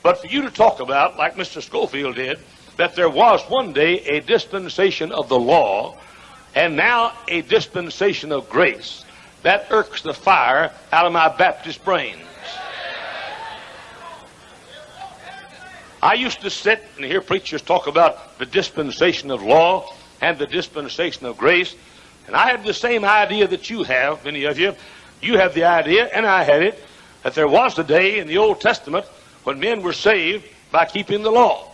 But for you to talk about, like Mr. Schofield did, that there was one day a dispensation of the law and now a dispensation of grace, that irks the fire out of my Baptist brains. I used to sit and hear preachers talk about the dispensation of law and the dispensation of grace, and I had the same idea that you have, many of you. You have the idea, and I had it, that there was a day in the Old Testament when men were saved by keeping the law.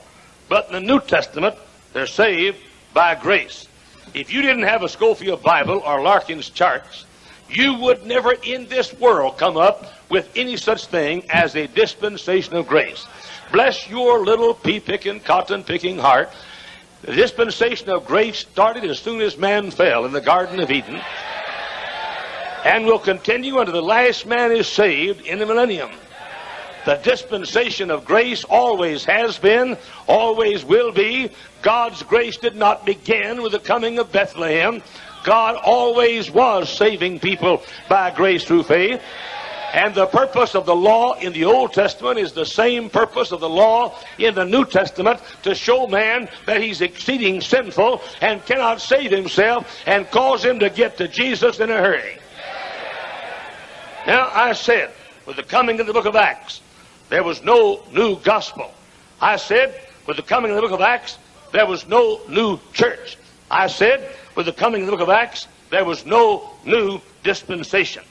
But in the New Testament, they're saved by grace. If you didn't have a Schofield Bible or Larkin's charts, you would never in this world come up with any such thing as a dispensation of grace. Bless your little pea-picking, cotton-picking heart. The dispensation of grace started as soon as man fell in the Garden of Eden and will continue until the last man is saved in the millennium. The dispensation of grace always has been, always will be. God's grace did not begin with the coming of Bethlehem. God always was saving people by grace through faith. And the purpose of the law in the Old Testament is the same purpose of the law in the New Testament, to show man that he's exceeding sinful and cannot save himself, and cause him to get to Jesus in a hurry. Now, I said, with the coming of the book of Acts, there was no new gospel. I said, with the coming of the book of Acts, there was no new church. I said, with the coming of the book of Acts, there was no new dispensation.